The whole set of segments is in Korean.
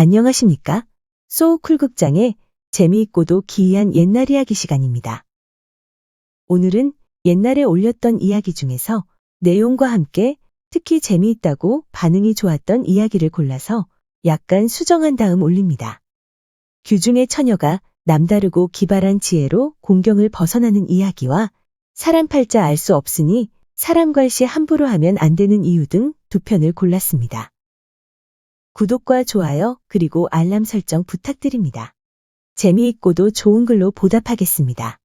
안녕하십니까? 소쿨극장의 재미있고도 기이한 옛날 이야기 시간입니다. 오늘은 옛날에 올렸던 이야기 중에서 내용과 함께 특히 재미있다고 반응이 좋았던 이야기를 골라서 약간 수정한 다음 올립니다. 규중의 처녀가 남다르고 기발한 지혜로 공경을 벗어나는 이야기와 사람 팔자 알 수 없으니 사람 괄시 함부로 하면 안 되는 이유 등 두 편을 골랐습니다. 구독과 좋아요 그리고 알람 설정 부탁드립니다. 재미있고도 좋은 글로 보답하겠습니다.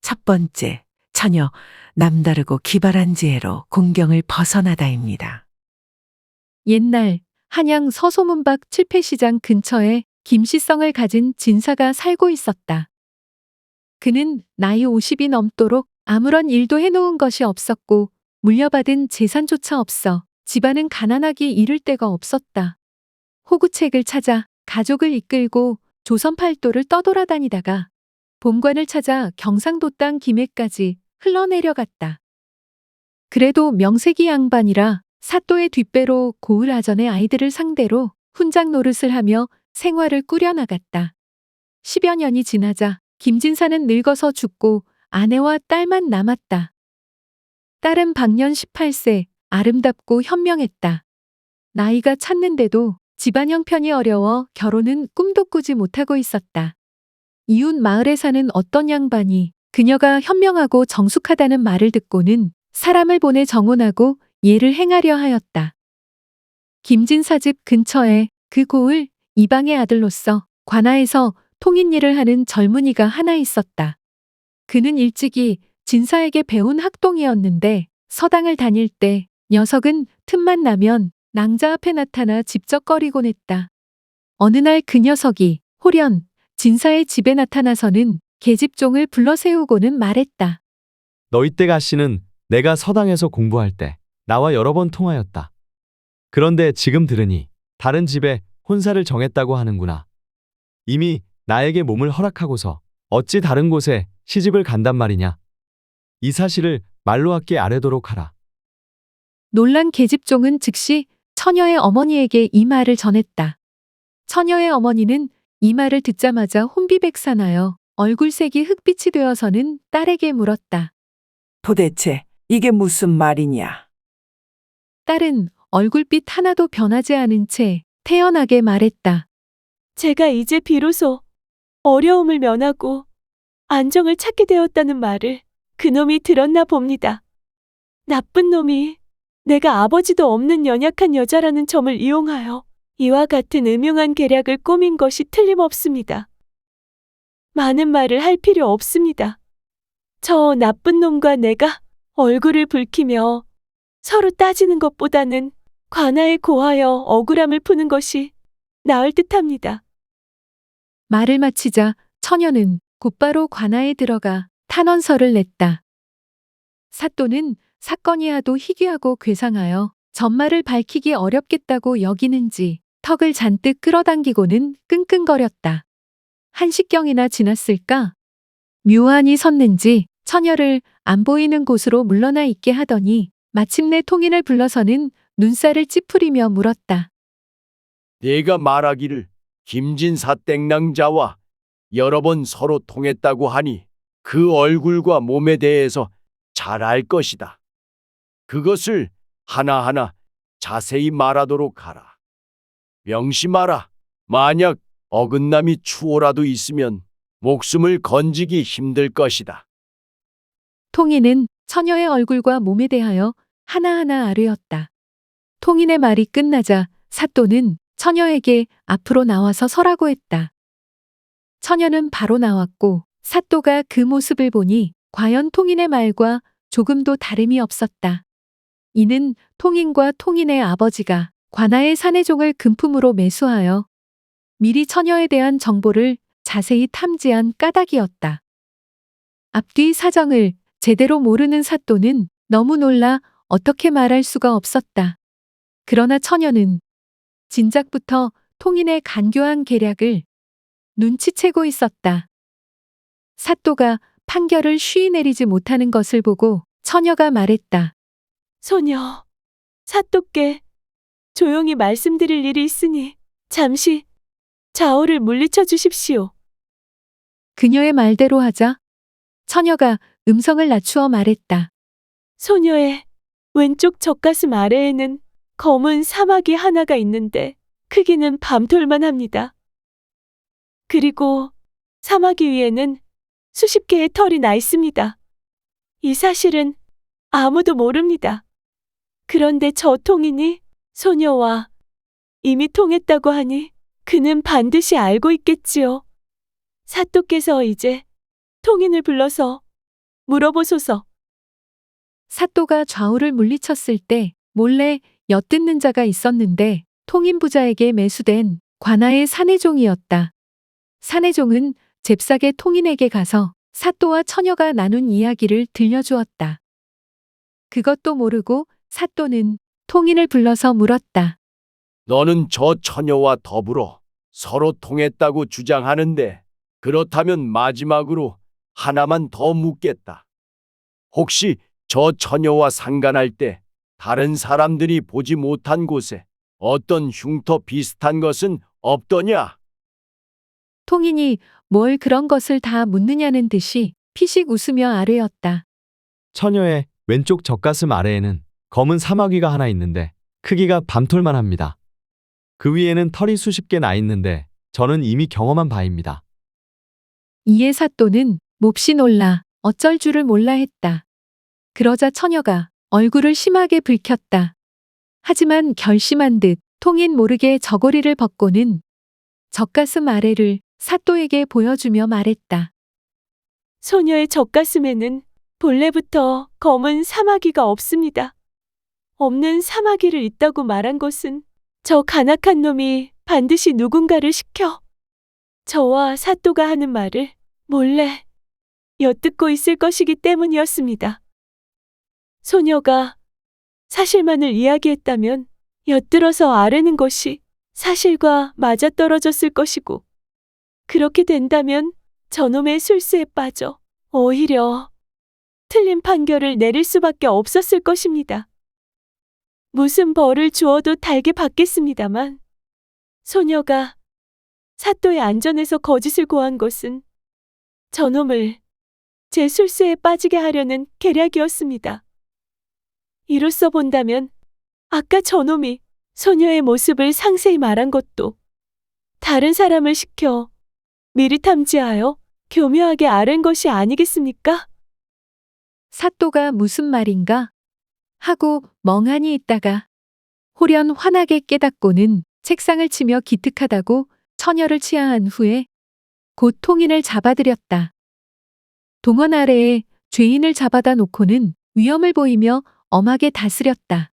첫 번째, 처녀, 남다르고 기발한 지혜로 공경을 벗어나다입니다. 옛날 한양 서소문박 칠패시장 근처에 김씨성을 가진 진사가 살고 있었다. 그는 나이 50이 넘도록 아무런 일도 해놓은 것이 없었고 물려받은 재산조차 없어 집안은 가난하기 이를 데가 없었다. 호구책을 찾아 가족을 이끌고 조선팔도를 떠돌아다니다가 본관을 찾아 경상도 땅 김해까지 흘러내려갔다. 그래도 명색이 양반이라 사또의 뒷배로 고을 아전의 아이들을 상대로 훈장 노릇을 하며 생활을 꾸려나갔다. 10여 년이 지나자 김진사는 늙어서 죽고 아내와 딸만 남았다. 딸은 방년 18세, 아름답고 현명했다. 나이가 찼는데도 집안 형편이 어려워 결혼은 꿈도 꾸지 못하고 있었다. 이웃 마을에 사는 어떤 양반이 그녀가 현명하고 정숙하다는 말을 듣고는 사람을 보내 정혼하고 예를 행하려 하였다. 김진사 집 근처에 그 고을 이방의 아들로서 관아에서 통인 일을 하는 젊은이가 하나 있었다. 그는 일찍이 진사에게 배운 학동이었는데 서당을 다닐 때 녀석은 틈만 나면 낭자 앞에 나타나 집적거리곤 했다. 어느 날 그 녀석이 홀연 진사의 집에 나타나서는 계집종을 불러 세우고는 말했다. 너희 때 가씨는 내가 서당에서 공부할 때 나와 여러 번 통하였다. 그런데 지금 들으니 다른 집에 혼사를 정했다고 하는구나. 이미 나에게 몸을 허락하고서 어찌 다른 곳에 시집을 간단 말이냐. 이 사실을 말로 할게 아뢰도록 하라. 놀란 계집종은 즉시 처녀의 어머니에게 이 말을 전했다. 처녀의 어머니는 이 말을 듣자마자 혼비백산하여 얼굴색이 흑빛이 되어서는 딸에게 물었다. 도대체 이게 무슨 말이냐? 딸은 얼굴빛 하나도 변하지 않은 채 태연하게 말했다. 제가 이제 비로소 어려움을 면하고 안정을 찾게 되었다는 말을 그놈이 들었나 봅니다. 나쁜 놈이 내가 아버지도 없는 연약한 여자라는 점을 이용하여 이와 같은 음흉한 계략을 꾸민 것이 틀림없습니다. 많은 말을 할 필요 없습니다. 저 나쁜 놈과 내가 얼굴을 붉히며 서로 따지는 것보다는 관아에 고하여 억울함을 푸는 것이 나을 듯합니다. 말을 마치자 처녀는 곧바로 관아에 들어가 탄원서를 냈다. 사또는 사건이 하도 희귀하고 괴상하여 전말을 밝히기 어렵겠다고 여기는지 턱을 잔뜩 끌어당기고는 끙끙거렸다. 한식경이나 지났을까? 묘안이 섰는지 처녀를 안 보이는 곳으로 물러나 있게 하더니 마침내 통인을 불러서는 눈살을 찌푸리며 물었다. 네가 말하기를 김진사 땡랑자와 여러 번 서로 통했다고 하니 그 얼굴과 몸에 대해서 잘 알 것이다. 그것을 하나하나 자세히 말하도록 하라. 명심하라. 만약 어긋남이 추호라도 있으면 목숨을 건지기 힘들 것이다. 통인은 처녀의 얼굴과 몸에 대하여 하나하나 아뢰었다. 통인의 말이 끝나자 사또는 처녀에게 앞으로 나와서 서라고 했다. 처녀는 바로 나왔고 사또가 그 모습을 보니 과연 통인의 말과 조금도 다름이 없었다. 이는 통인과 통인의 아버지가 관아의 사내종을 금품으로 매수하여 미리 처녀에 대한 정보를 자세히 탐지한 까닭이었다. 앞뒤 사정을 제대로 모르는 사또는 너무 놀라 어떻게 말할 수가 없었다. 그러나 처녀는 진작부터 통인의 간교한 계략을 눈치채고 있었다. 사또가 판결을 쉬이 내리지 못하는 것을 보고 처녀가 말했다. 소녀, 사또께 조용히 말씀드릴 일이 있으니 잠시 좌우를 물리쳐 주십시오. 그녀의 말대로 하자 처녀가 음성을 낮추어 말했다. 소녀의 왼쪽 젖가슴 아래에는 검은 사마귀 하나가 있는데 크기는 밤톨만 합니다. 그리고 사마귀 위에는 수십 개의 털이 나 있습니다. 이 사실은 아무도 모릅니다. 그런데 저 통인이 소녀와 이미 통했다고 하니 그는 반드시 알고 있겠지요. 사또께서 이제 통인을 불러서 물어보소서. 사또가 좌우를 물리쳤을 때 몰래 엿듣는 자가 있었는데 통인 부자에게 매수된 관아의 사내종이었다. 사내종은 잽싸게 통인에게 가서 사또와 처녀가 나눈 이야기를 들려주었다. 그것도 모르고 사또는 통인을 불러서 물었다. 너는 저 처녀와 더불어 서로 통했다고 주장하는데 그렇다면 마지막으로 하나만 더 묻겠다. 혹시 저 처녀와 상간할 때 다른 사람들이 보지 못한 곳에 어떤 흉터 비슷한 것은 없더냐? 통인이 뭘 그런 것을 다 묻느냐는 듯이 피식 웃으며 아뢰었다. 처녀의 왼쪽 젖가슴 아래에는 검은 사마귀가 하나 있는데 크기가 밤톨만 합니다. 그 위에는 털이 수십 개 나 있는데 저는 이미 경험한 바입니다. 이에 사또는 몹시 놀라 어쩔 줄을 몰라 했다. 그러자 처녀가 얼굴을 심하게 붉혔다. 하지만 결심한 듯 통인 모르게 저고리를 벗고는 젖가슴 아래를 사또에게 보여주며 말했다. 소녀의 젖가슴에는 본래부터 검은 사마귀가 없습니다. 없는 사마귀를 있다고 말한 것은 저 간악한 놈이 반드시 누군가를 시켜 저와 사또가 하는 말을 몰래 엿듣고 있을 것이기 때문이었습니다. 소녀가 사실만을 이야기했다면 엿들어서 아뢰는 것이 사실과 맞아떨어졌을 것이고 그렇게 된다면 저놈의 술수에 빠져 오히려 틀린 판결을 내릴 수밖에 없었을 것입니다. 무슨 벌을 주어도 달게 받겠습니다만 소녀가 사또의 안전에서 거짓을 고한 것은 저놈을 제 술수에 빠지게 하려는 계략이었습니다. 이로써 본다면 아까 저놈이 소녀의 모습을 상세히 말한 것도 다른 사람을 시켜 미리 탐지하여 교묘하게 아랜 것이 아니겠습니까? 사또가 무슨 말인가? 하고 멍하니 있다가 호련 환하게 깨닫고는 책상을 치며 기특하다고 처녀를 치하한 후에 곧 통인을 잡아들였다. 동원 아래에 죄인을 잡아다 놓고는 위험을 보이며 엄하게 다스렸다.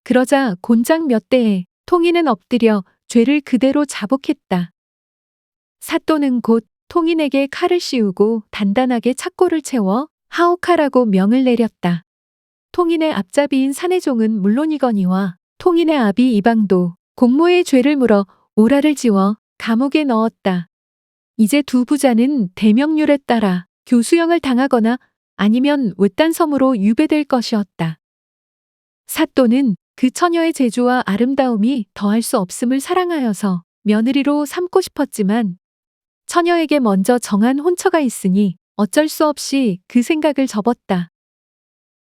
그러자 곤장 몇 대에 통인은 엎드려 죄를 그대로 자복했다. 사또는 곧 통인에게 칼을 씌우고 단단하게 착고를 채워 하옥하라고 명을 내렸다. 통인의 앞잡이인 사내종은 물론이거니와 통인의 아비 이방도 공모의 죄를 물어 오라를 지워 감옥에 넣었다. 이제 두 부자는 대명률에 따라 교수형을 당하거나 아니면 외딴 섬으로 유배될 것이었다. 사또는 그 처녀의 재주와 아름다움이 더할 수 없음을 사랑하여서 며느리로 삼고 싶었지만 처녀에게 먼저 정한 혼처가 있으니 어쩔 수 없이 그 생각을 접었다.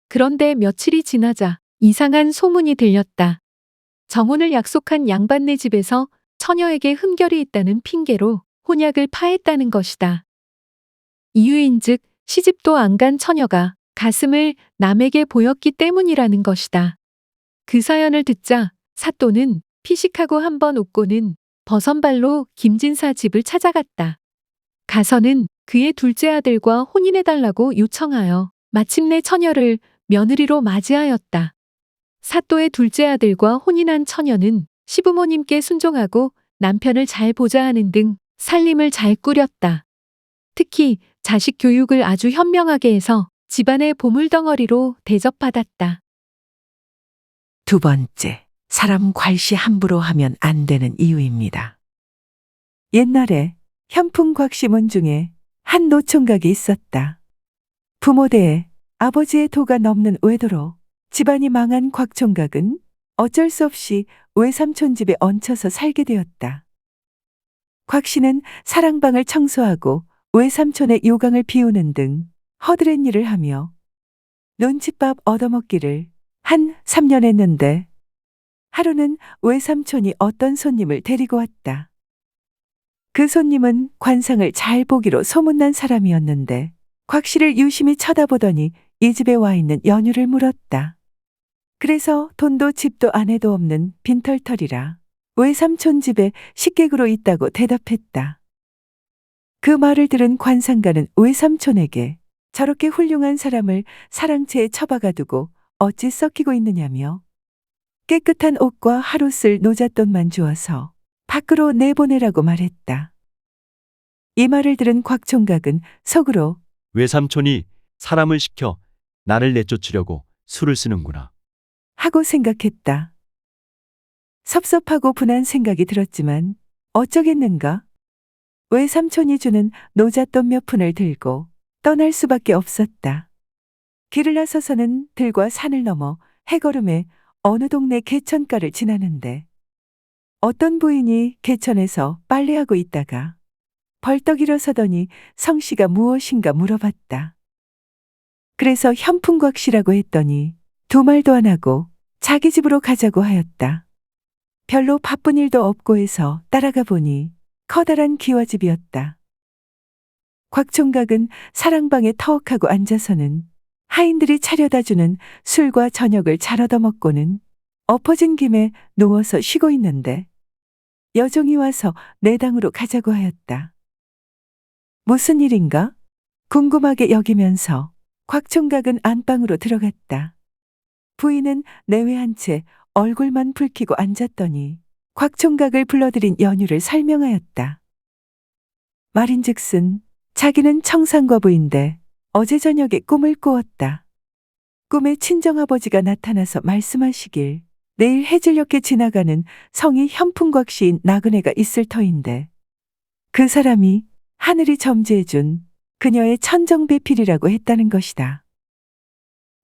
그런데 며칠이 지나자 이상한 소문이 들렸다. 정혼을 약속한 양반네 집에서 처녀에게 흠결이 있다는 핑계로 혼약을 파했다는 것이다. 이유인즉 시집도 안 간 처녀가 가슴을 남에게 보였기 때문이라는 것이다. 그 사연을 듣자 사또는 피식하고 한번 웃고는 버선발로 김진사 집을 찾아갔다. 가서는 그의 둘째 아들과 혼인해달라고 요청하여 마침내 처녀를 며느리로 맞이하였다. 사또의 둘째 아들과 혼인한 처녀는 시부모님께 순종하고 남편을 잘 보자 하는 등 살림을 잘 꾸렸다. 특히 자식 교육을 아주 현명하게 해서 집안의 보물덩어리로 대접받았다. 두 번째, 사람 괄시 함부로 하면 안 되는 이유입니다. 옛날에 현풍 곽시문 중에 한 노총각이 있었다. 부모대에 아버지의 도가 넘는 외도로 집안이 망한 곽총각은 어쩔 수 없이 외삼촌 집에 얹혀서 살게 되었다. 곽 씨는 사랑방을 청소하고 외삼촌의 요강을 비우는 등 허드렛 일을 하며 눈칫밥 얻어먹기를 한 3년 했는데 하루는 외삼촌이 어떤 손님을 데리고 왔다. 그 손님은 관상을 잘 보기로 소문난 사람이었는데 곽 씨를 유심히 쳐다보더니 이 집에 와 있는 연유를 물었다. 그래서 돈도 집도 아내도 없는 빈털털이라 외삼촌 집에 식객으로 있다고 대답했다. 그 말을 들은 관상가는 외삼촌에게 저렇게 훌륭한 사람을 사랑채에 처박아 두고 어찌 썩히고 있느냐며 깨끗한 옷과 하루 쓸 노잣돈만 주어서 밖으로 내보내라고 말했다. 이 말을 들은 곽 총각은 속으로 외삼촌이 사람을 시켜 나를 내쫓으려고 술을 쓰는구나. 하고 생각했다. 섭섭하고 분한 생각이 들었지만 어쩌겠는가? 외삼촌이 주는 노잣돈 몇 푼을 들고 떠날 수밖에 없었다. 길을 나서서는 들과 산을 넘어 해걸음에 어느 동네 개천가를 지나는데 어떤 부인이 개천에서 빨래하고 있다가 벌떡 일어서더니 성씨가 무엇인가 물어봤다. 그래서 현풍곽 씨라고 했더니 두 말도 안 하고 자기 집으로 가자고 하였다. 별로 바쁜 일도 없고 해서 따라가 보니 커다란 기와집이었다. 곽 총각은 사랑방에 터벅하고 앉아서는 하인들이 차려다 주는 술과 저녁을 잘 얻어먹고는 엎어진 김에 누워서 쉬고 있는데 여종이 와서 내당으로 가자고 하였다. 무슨 일인가? 궁금하게 여기면서 곽 총각은 안방으로 들어갔다. 부인은 내외한 채 얼굴만 붉히고 앉았더니 곽 총각을 불러들인 연유를 설명하였다. 말인즉슨 자기는 청산과부인데 어제 저녁에 꿈을 꾸었다. 꿈에 친정아버지가 나타나서 말씀하시길 내일 해질녘에 지나가는 성이 현풍곽 씨인 나그네가 있을 터인데 그 사람이 하늘이 점지해준 그녀의 천정배필이라고 했다는 것이다.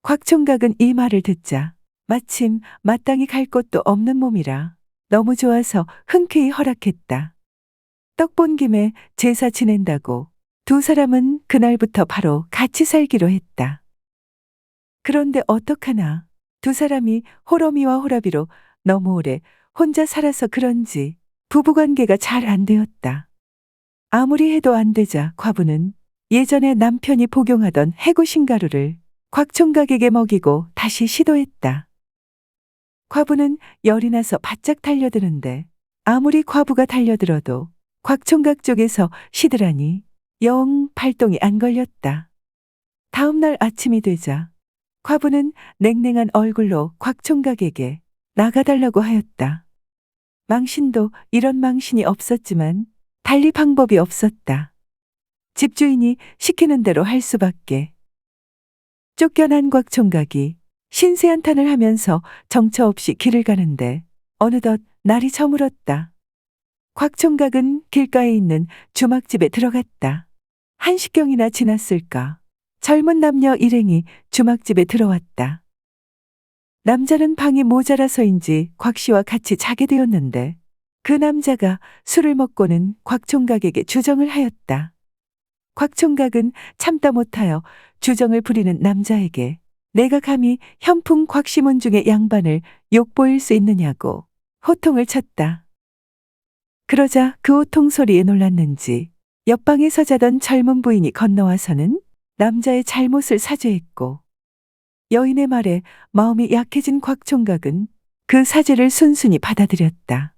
곽 총각은 이 말을 듣자 마침 마땅히 갈 곳도 없는 몸이라 너무 좋아서 흔쾌히 허락했다. 떡 본 김에 제사 지낸다고 두 사람은 그날부터 바로 같이 살기로 했다. 그런데 어떡하나 두 사람이 호러미와 호라비로 너무 오래 혼자 살아서 그런지 부부관계가 잘 안 되었다. 아무리 해도 안 되자 과부는 예전에 남편이 복용하던 해구신가루를 곽 총각에게 먹이고 다시 시도했다. 과부는 열이 나서 바짝 달려드는데 아무리 과부가 달려들어도 곽 총각 쪽에서 시들하니 영 발동이 안 걸렸다. 다음 날 아침이 되자 과부는 냉랭한 얼굴로 곽 총각에게 나가달라고 하였다. 망신도 이런 망신이 없었지만 달리 방법이 없었다. 집주인이 시키는 대로 할 수밖에. 쫓겨난 곽 총각이 신세한탄을 하면서 정처 없이 길을 가는데 어느덧 날이 저물었다. 곽 총각은 길가에 있는 주막집에 들어갔다. 1시경이나 지났을까. 젊은 남녀 일행이 주막집에 들어왔다. 남자는 방이 모자라서인지 곽 씨와 같이 자게 되었는데 그 남자가 술을 먹고는 곽 총각에게 주정을 하였다. 곽 총각은 참다 못하여 주정을 부리는 남자에게 내가 감히 현풍 곽시문 중의 양반을 욕보일 수 있느냐고 호통을 쳤다. 그러자 그 호통 소리에 놀랐는지 옆방에서 자던 젊은 부인이 건너와서는 남자의 잘못을 사죄했고 여인의 말에 마음이 약해진 곽 총각은 그 사죄를 순순히 받아들였다.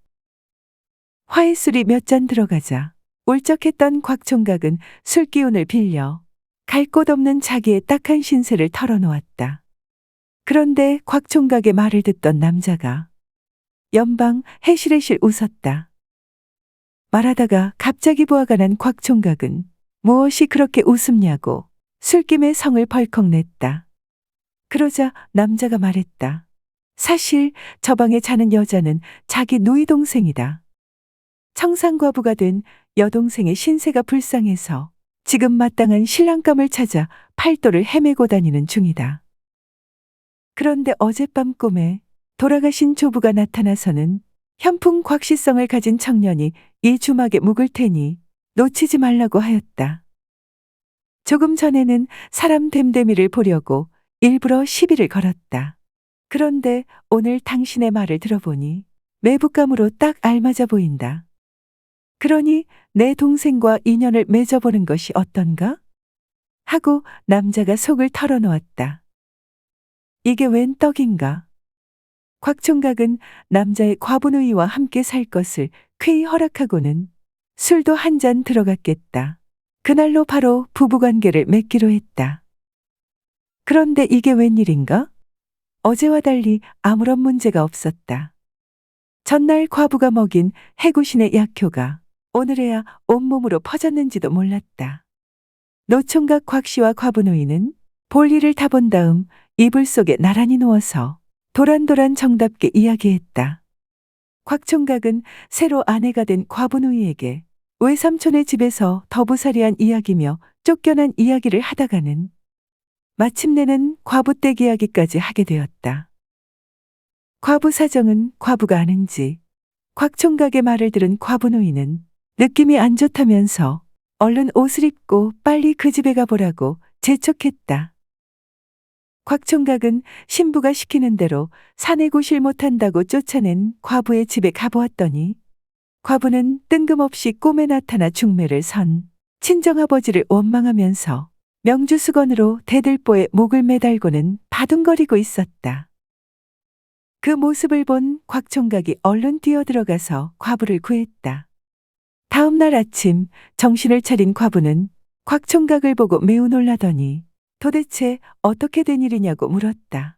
화해술이 몇 잔 들어가자 울적했던 곽 총각은 술기운을 빌려 갈 곳 없는 자기의 딱한 신세를 털어놓았다. 그런데 곽 총각의 말을 듣던 남자가 연방 해실해실 웃었다. 말하다가 갑자기 부하가 난 곽 총각은 무엇이 그렇게 웃음냐고 술김에 성을 벌컥 냈다. 그러자 남자가 말했다. 사실 저 방에 자는 여자는 자기 누이 동생이다. 청산과부가 된 여동생의 신세가 불쌍해서 지금 마땅한 신랑감을 찾아 팔도를 헤매고 다니는 중이다. 그런데 어젯밤 꿈에 돌아가신 조부가 나타나서는 현풍 곽시성을 가진 청년이 이 주막에 묵을 테니 놓치지 말라고 하였다. 조금 전에는 사람 됨됨이를 보려고 일부러 시비를 걸었다. 그런데 오늘 당신의 말을 들어보니 매부감으로 딱 알맞아 보인다. 그러니 내 동생과 인연을 맺어보는 것이 어떤가? 하고 남자가 속을 털어놓았다. 이게 웬 떡인가? 곽 총각은 남자의 과부누이와 함께 살 것을 쾌히 허락하고는 술도 한 잔 들어갔겠다. 그날로 바로 부부관계를 맺기로 했다. 그런데 이게 웬일인가? 어제와 달리 아무런 문제가 없었다. 전날 과부가 먹인 해구신의 약효가 오늘에야 온몸으로 퍼졌는지도 몰랐다. 노총각 곽씨와 과부노이는 볼일을 다 본 다음 이불 속에 나란히 누워서 도란도란 정답게 이야기했다. 곽 총각은 새로 아내가 된 과부노이에게 외삼촌의 집에서 더부살이한 이야기며 쫓겨난 이야기를 하다가는 마침내는 과부댁 이야기까지 하게 되었다. 과부 사정은 과부가 아는지 곽 총각의 말을 들은 과부노이는 느낌이 안 좋다면서 얼른 옷을 입고 빨리 그 집에 가보라고 재촉했다. 곽 총각은 신부가 시키는 대로 사내 구실 못한다고 쫓아낸 과부의 집에 가보았더니 과부는 뜬금없이 꿈에 나타나 중매를 선 친정아버지를 원망하면서 명주수건으로 대들보에 목을 매달고는 바둥거리고 있었다. 그 모습을 본 곽 총각이 얼른 뛰어들어가서 과부를 구했다. 다음 날 아침 정신을 차린 과부는 곽 총각을 보고 매우 놀라더니 도대체 어떻게 된 일이냐고 물었다.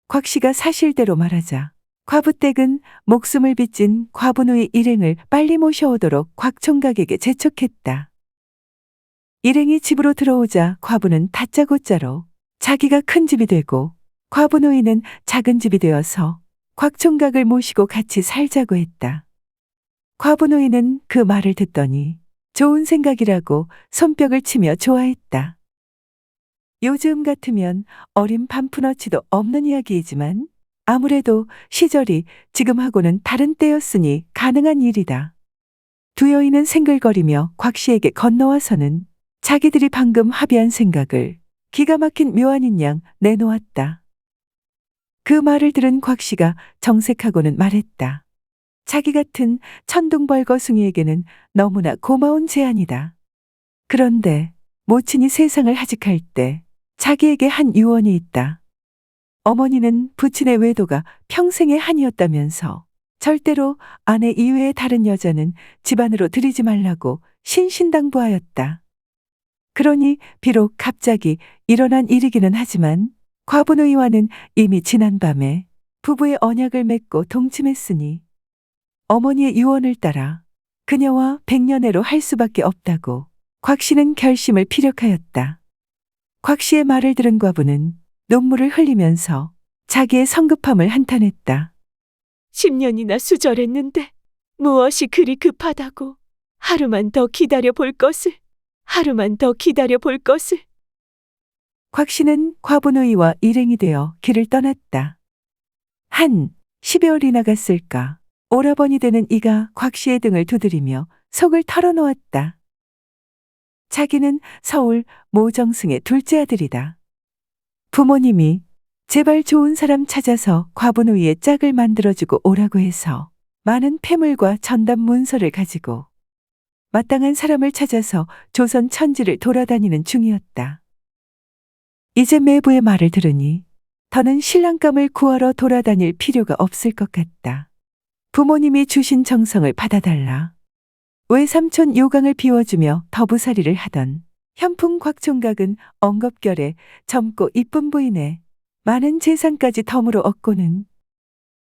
곽 씨가 사실대로 말하자 과부댁은 목숨을 빚진 과부누이 일행을 빨리 모셔오도록 곽 총각에게 재촉했다. 일행이 집으로 들어오자 과부는 다짜고짜로 자기가 큰 집이 되고 과부노이는 작은 집이 되어서 곽 총각을 모시고 같이 살자고 했다. 과부노이는 그 말을 듣더니 좋은 생각이라고 손뼉을 치며 좋아했다. 요즘 같으면 어린 반푼어치도 없는 이야기이지만 아무래도 시절이 지금하고는 다른 때였으니 가능한 일이다. 두 여인은 생글거리며 곽 씨에게 건너와서는 자기들이 방금 합의한 생각을 기가 막힌 묘안인 양 내놓았다. 그 말을 들은 곽 씨가 정색하고는 말했다. 자기 같은 천둥벌거숭이에게는 너무나 고마운 제안이다. 그런데 모친이 세상을 하직할 때 자기에게 한 유언이 있다. 어머니는 부친의 외도가 평생의 한이었다면서 절대로 아내 이외의 다른 여자는 집안으로 들이지 말라고 신신당부하였다. 그러니 비록 갑자기 일어난 일이기는 하지만 과부노이와는 이미 지난밤에 부부의 언약을 맺고 동침했으니 어머니의 유언을 따라 그녀와 백년애로 할 수밖에 없다고 곽 씨는 결심을 피력하였다. 곽 씨의 말을 들은 과부는 눈물을 흘리면서 자기의 성급함을 한탄했다. 10년이나 수절했는데 무엇이 그리 급하다고 하루만 더 기다려 볼 것을 곽 씨는 과부노이와 일행이 되어 길을 떠났다. 한 10여일이나 갔을까 오라버니 되는 이가 곽 씨의 등을 두드리며 속을 털어놓았다. 자기는 서울 모정승의 둘째 아들이다. 부모님이 제발 좋은 사람 찾아서 과부노이의 짝을 만들어주고 오라고 해서 많은 폐물과 전담 문서를 가지고 마땅한 사람을 찾아서 조선 천지를 돌아다니는 중이었다. 이제 매부의 말을 들으니 더는 신랑감을 구하러 돌아다닐 필요가 없을 것 같다. 부모님이 주신 정성을 받아달라. 외삼촌 요강을 비워주며 더부살이를 하던 현풍 곽 총각은 엉겁결에 젊고 이쁜 부인에 많은 재산까지 덤으로 얻고는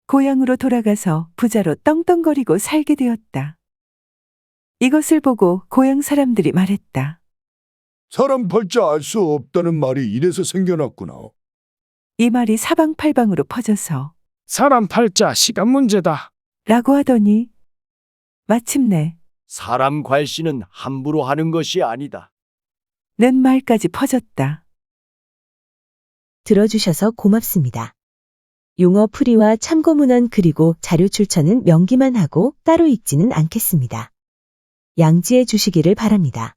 고향으로 돌아가서 부자로 떵떵거리고 살게 되었다. 이것을 보고 고향 사람들이 말했다. 사람 팔자 알 수 없다는 말이 이래서 생겨났구나. 이 말이 사방팔방으로 퍼져서 사람 팔자 시간 문제다. 라고 하더니 마침내 사람 괄시는 함부로 하는 것이 아니다. 는 말까지 퍼졌다. 들어주셔서 고맙습니다. 용어 풀이와 참고 문헌 그리고 자료 출처는 명기만 하고 따로 읽지는 않겠습니다. 양지해 주시기를 바랍니다.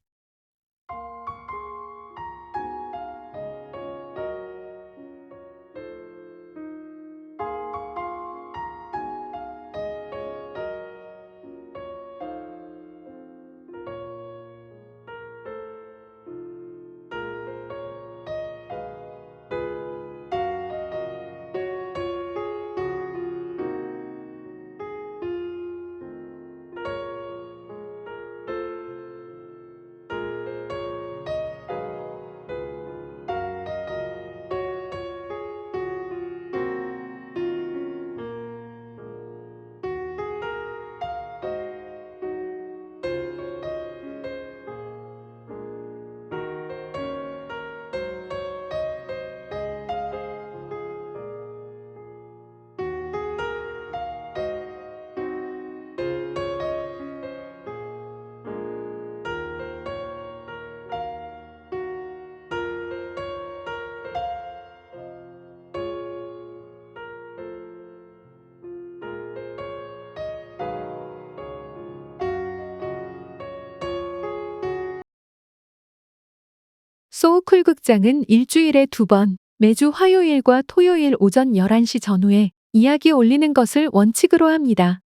소우쿨 극장은 일주일에 2번, 매주 화요일과 토요일 오전 11시 전후에 이야기 올리는 것을 원칙으로 합니다.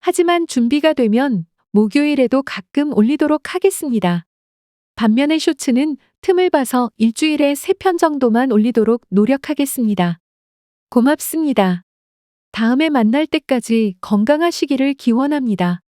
하지만 준비가 되면 목요일에도 가끔 올리도록 하겠습니다. 반면에 쇼츠는 틈을 봐서 일주일에 3편 정도만 올리도록 노력하겠습니다. 고맙습니다. 다음에 만날 때까지 건강하시기를 기원합니다.